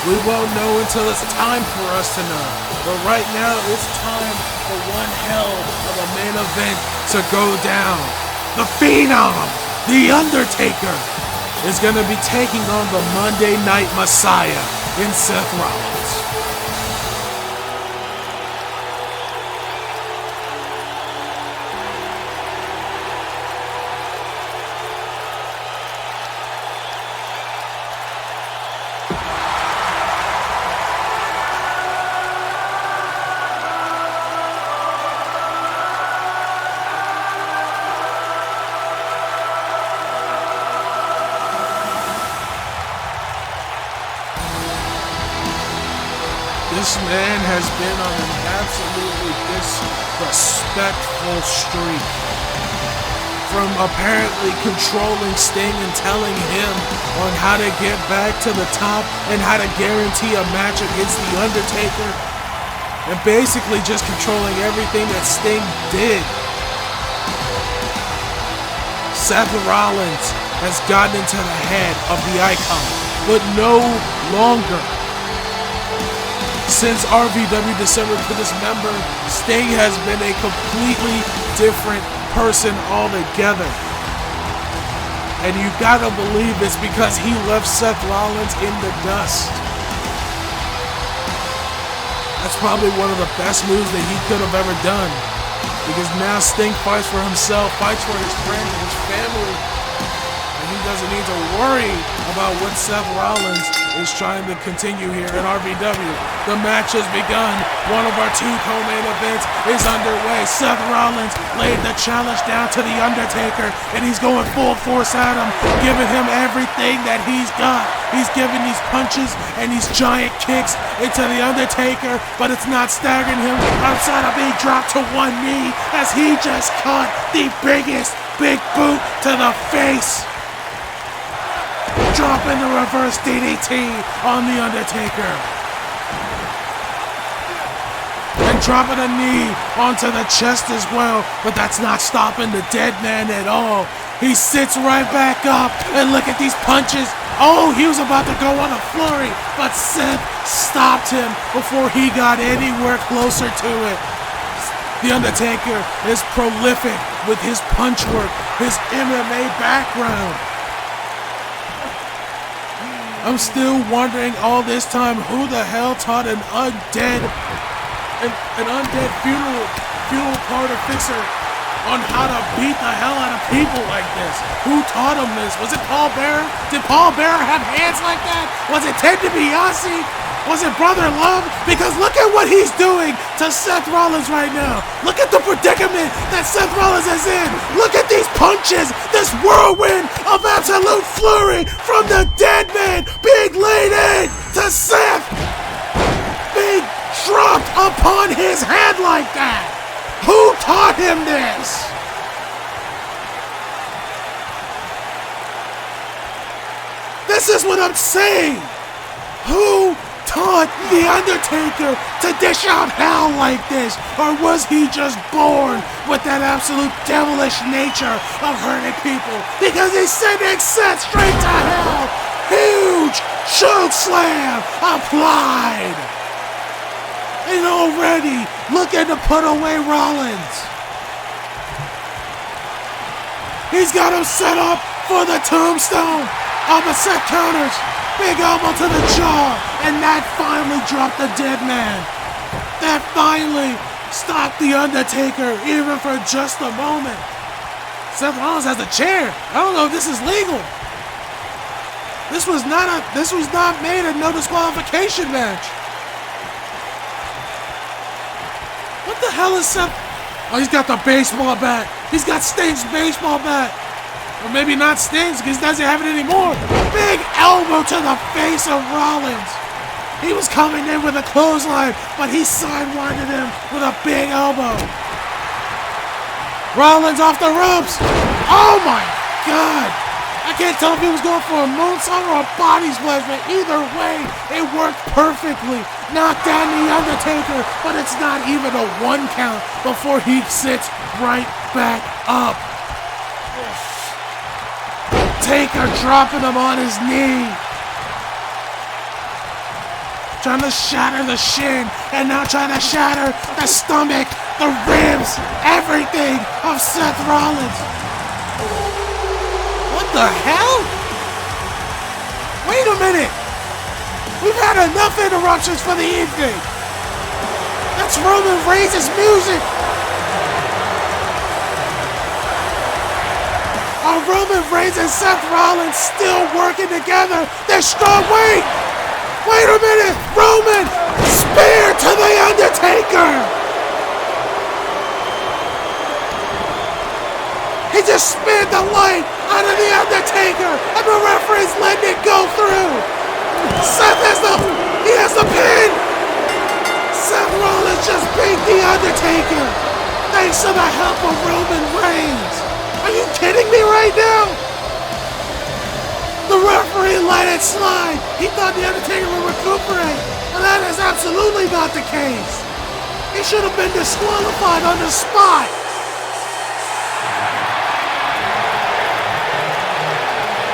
We won't know until it's time for us to know. But right now, it's time for one hell of a main event to go down. The Phenom, The Undertaker, is going to be taking on the Monday Night Messiah in Seth Rollins. This man has been on an absolutely disrespectful streak. From apparently controlling Sting and telling him on how to get back to the top and how to guarantee a match against The Undertaker, and basically just controlling everything that Sting did. Seth Rollins has gotten into the head of the icon, but no longer. Since RVW December to Dismember, Sting has been a completely different person altogether. And you gotta believe it's because he left Seth Rollins in the dust. That's probably one of the best moves that he could have ever done. Because now Sting fights for himself, fights for his friends and his family. And he doesn't need to worry about what Seth Rollins is trying to continue here at RVW. The match has begun. One of our two co-main events is underway. Seth Rollins laid the challenge down to The Undertaker, and he's going full force at him, giving him everything that he's got. He's giving these punches and these giant kicks into The Undertaker, but it's not staggering him outside of being dropped to one knee as he just caught the biggest big boot to the face. Dropping the reverse DDT on The Undertaker. And dropping a knee onto the chest as well, but that's not stopping the dead man at all. He sits right back up, and look at these punches. Oh, he was about to go on a flurry, but Seth stopped him before he got anywhere closer to it. The Undertaker is prolific with his punch work, his MMA background. I'm still wondering all this time who the hell taught an undead funeral artificer on how to beat the hell out of people like this. Who taught him this? Was it Paul Bearer? Did Paul Bearer have hands like that? Was it Ted DiBiase? Was it Brother Love? Because look at what he's doing to Seth Rollins right now. Look at the predicament that Seth Rollins is in. Look at these punches, this whirlwind of absolute flurry from the dead man being laid in to Seth, being dropped upon his head like that. Who taught him this? This is what I'm saying. Who taught The Undertaker to dish out hell like this? Or was he just born with that absolute devilish nature of hurting people? Because he's sending Seth straight to hell. Huge choke slam applied. And already looking to put away Rollins. He's got him set up for the tombstone. Opposite counters. Big elbow to the jaw. And that finally dropped the dead man. That finally stopped The Undertaker, even for just a moment. Seth Rollins has a chair. I don't know if this is legal. This was not made a no disqualification match. What the hell is Seth? Oh, he's got the baseball bat. He's got Sting's baseball bat. Or maybe not Sting's, because he doesn't have it anymore. Big elbow to the face of Rollins. He was coming in with a clothesline, but he sidewinded him with a big elbow. Rollins off the ropes. Oh my God. I can't tell if he was going for a moonsault or a body splash, but either way, it worked perfectly. Knocked down The Undertaker, but it's not even a 1 count before he sits right back up. Taker dropping him on his knee. Trying to shatter the shin, and now trying to shatter the stomach, the ribs, everything of Seth Rollins. What the hell? Wait a minute. We've had enough interruptions for the evening. That's Roman Reigns' music. Are Roman Reigns and Seth Rollins still working together? They're strong. Wait a minute. Roman, spear to The Undertaker. He just spared the light out of The Undertaker, and the referee's letting it go through. Seth has the pin. Seth Rollins just beat The Undertaker, thanks to the help of Roman Reigns. Are you kidding me right now? The referee let it slide. He thought The Undertaker would recuperate, but that is absolutely not the case. He should have been disqualified on the spot.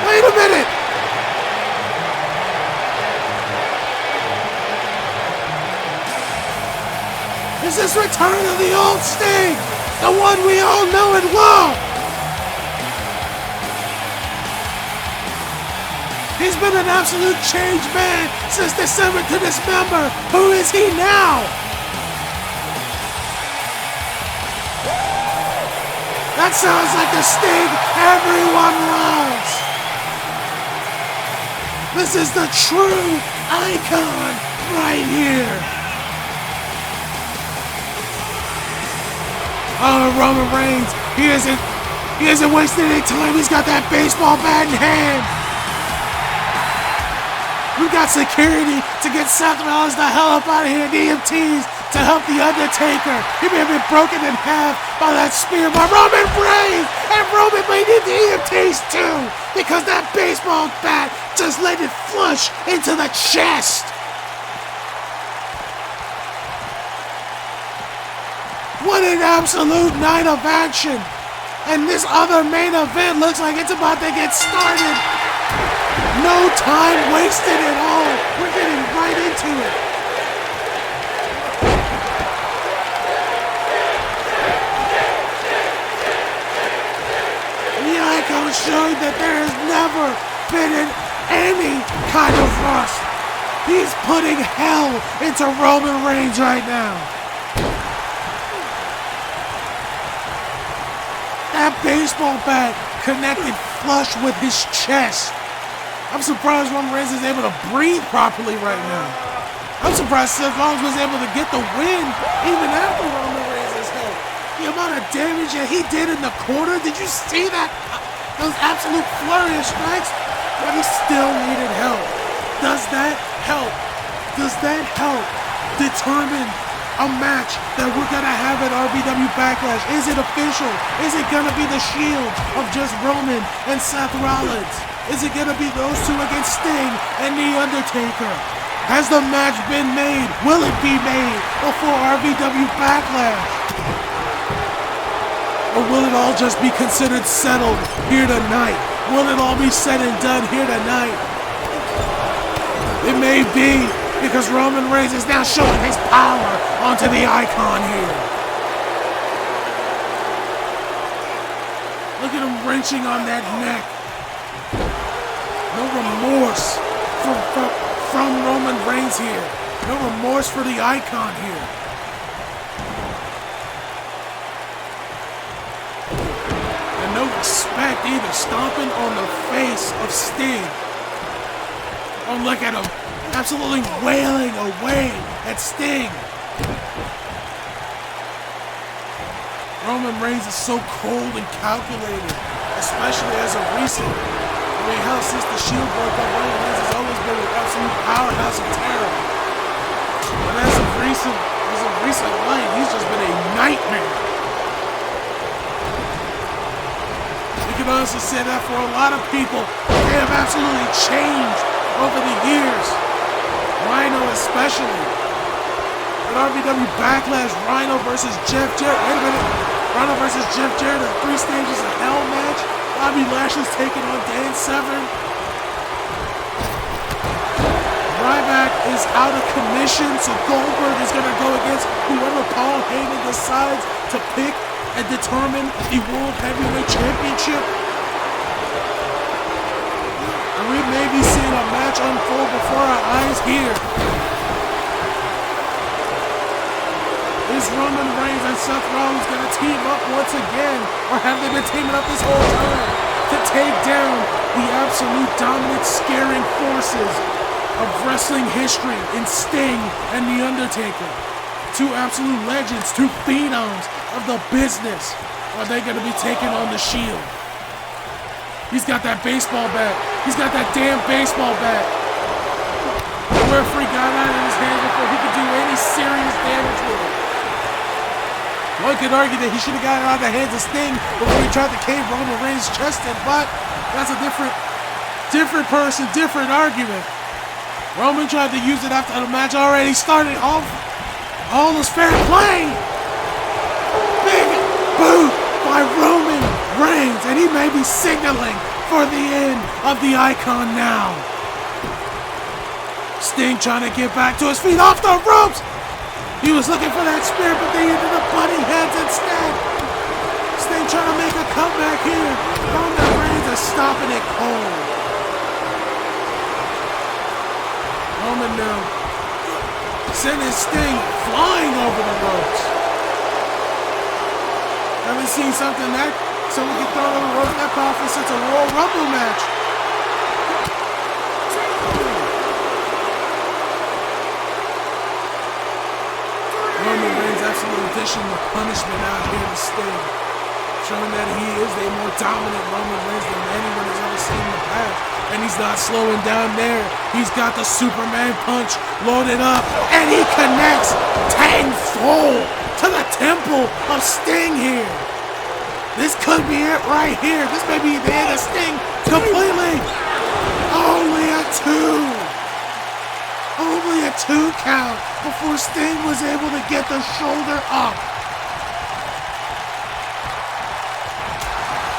Wait a minute. Is this return of the old Sting? The one we all know and love. He's been an absolute changed man since December to Dismember. Who is he now? That sounds like the Sting everyone loves. This is the true icon right here. Oh, Roman Reigns, he isn't wasting any time. He's got that baseball bat in hand. We got security to get Seth Rollins the hell up out of here. EMTs to help the Undertaker. He may have been broken in half by that spear by Roman Reigns. And Roman may need the EMTs too, because that baseball bat just let it flush into the chest. What an absolute night of action. And this other main event looks like it's about to get started. No time wasted at all. We're getting right into it. The icon showed that there has never been in any kind of rust. He's putting hell into Roman Reigns right now. That baseball bat connected flush with his chest. I'm surprised Roman Reigns is able to breathe properly right now. I'm surprised Seth Rollins was able to get the win even after Roman Reigns' help. The amount of damage that he did in the corner, did you see that? Those absolute flurry of strikes, but he still needed help. Does that help? Does that help determine a match that we're gonna have at RVW Backlash? Is it official? Is it gonna be the Shield of just Roman and Seth Rollins? Is it gonna be those two against Sting and The Undertaker? Has the match been made? Will it be made before RVW Backlash? Or will it all just be considered settled here tonight? Will it all be said and done here tonight? It may be, because Roman Reigns is now showing his power onto the icon here. Look at him wrenching on that neck. No remorse from Roman Reigns here. No remorse for the icon here. And no respect either. Stomping on the face of Sting. Oh, look at him. Absolutely wailing away at Sting. Roman Reigns is so cold and calculated, especially as of recent. I mean, hell, since the Shield broke up, Roman Reigns has always been an absolute powerhouse of terror. But as of recent life, he's just been a nightmare. You can honestly say that for a lot of people, they have absolutely changed over the years. Rhino especially. At RVW Backlash, Rhino versus Jeff Jarrett. Wait a minute. Rhino versus Jeff Jarrett, a 3 stages of hell match. Bobby Lashley's taking on Dan Severn. Ryback is out of commission, so Goldberg is going to go against whoever Paul Heyman decides to pick and determine the World Heavyweight Championship. And we may be seeing a match unfold before our eyes here. Is Roman Reigns and Seth Rollins going to team up once again? Or have they been teaming up this whole time to take down the absolute dominant, scaring forces of wrestling history in Sting and The Undertaker? Two absolute legends, two phenoms of the business. Are they going to be taking on the Shield? He's got that baseball bat. He's got that damn baseball bat. The referee got out of his hands before he could do any serious damage with it. One could argue that he should have gotten out of the hands of Sting before he tried to cave Roman Reigns' chest in, but that's a different person, different argument. Roman tried to use it after the match already started off. All was fair play. Big boot by Roman Reigns, and he may be signaling for the end of the icon now. Sting trying to get back to his feet off the ropes. He was looking for that spear, but they ended up butting heads instead. Sting trying to make a comeback here. Roman Reigns is stopping it cold. Roman now sending Sting flying over the ropes. Haven't seen something that so we can throw on the rope that powerful since a Royal Rumble match. Roman Reigns absolutely dishing the punishment out here to Sting, showing that he is a more dominant Roman Reigns than anyone has ever seen in the past. And he's not slowing down there. He's got the Superman punch loaded up, and he connects tenfold to the temple of Sting here. This could be it right here. This may be the end of Sting completely. Only a two. Only a 2 count before Sting was able to get the shoulder up.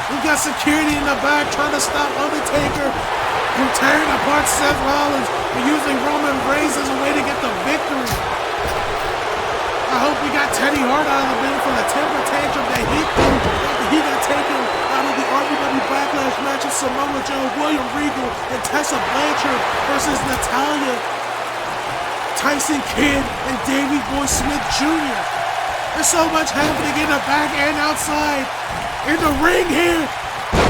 We got security in the back trying to stop Undertaker from tearing apart Seth Rollins and using Roman Reigns as a way to get the victory. I hope we got Teddy Hart out of the building for the temper tantrum that he threw after he got taken out of the RVW Backlash match of Samoa Joe, William Regal, and Tessa Blanchard versus Natalya, Tyson Kidd, and Davey Boy Smith Jr. There's so much happening in the back and outside. In the ring here,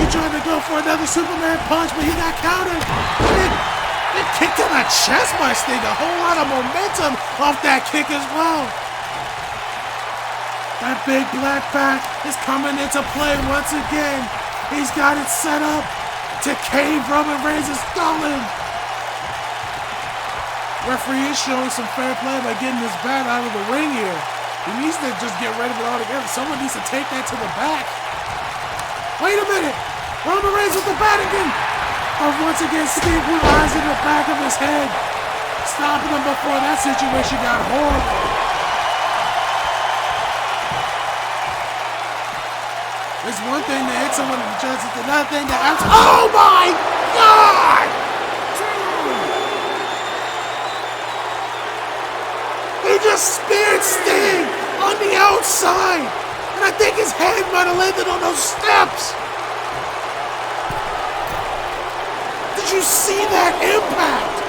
he tried to go for another Superman punch, but he got countered. Then kicked to the chest by Sting. A whole lot of momentum off that kick as well. That big black back is coming into play once again. He's got it set up to cave Roman Reigns' skull in. Referee is showing some fair play by getting this bat out of the ring here. He needs to just get rid of it altogether. Someone needs to take that to the back. Wait a minute! Roman Reigns with the bat again! But once again, Sting with eyes in the back of his head. Stopping him before that situation got horrible. It's one thing to hit someone in the chest, it's another thing to ask. Oh my God! He just speared Sting on the outside. And I think his head might have landed on those steps. Did you see that impact?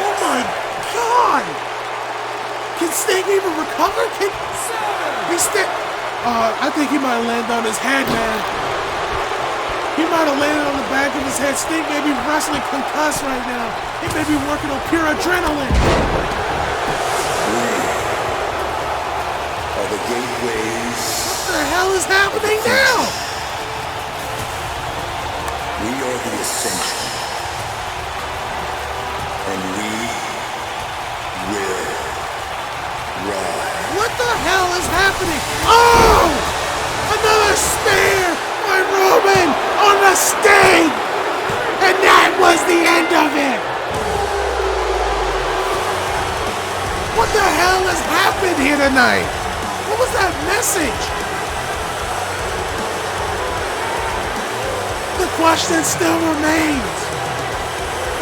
Oh my God! Can Sting even recover? Can he Sting? I think he might have landed on his head, man. He might have landed on the back of his head. Sting may be wrestling concussed right now. He may be working on pure adrenaline. We are the gateways. What the hell is happening now? We are the ascension. And we will rise. What the hell is happening? Oh! Another spear by Roman on the Sting! And that was the end of it! What the hell has happened here tonight? What was that message? The question still remains.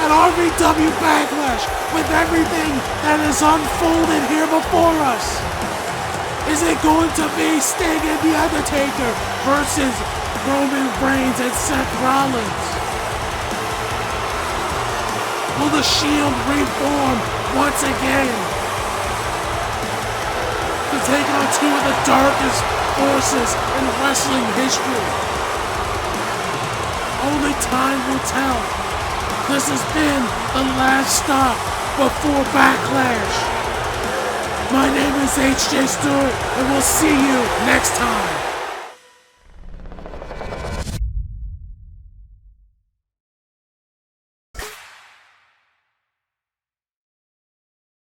At RVW Backlash, with everything that is unfolded here before us, is it going to be Sting and The Undertaker versus Roman Reigns and Seth Rollins? Will the Shield reform once again to take on two of the darkest forces in wrestling history? Only time will tell. This has been the last stop before Backlash. My name is HJ Stewart, and we'll see you next time.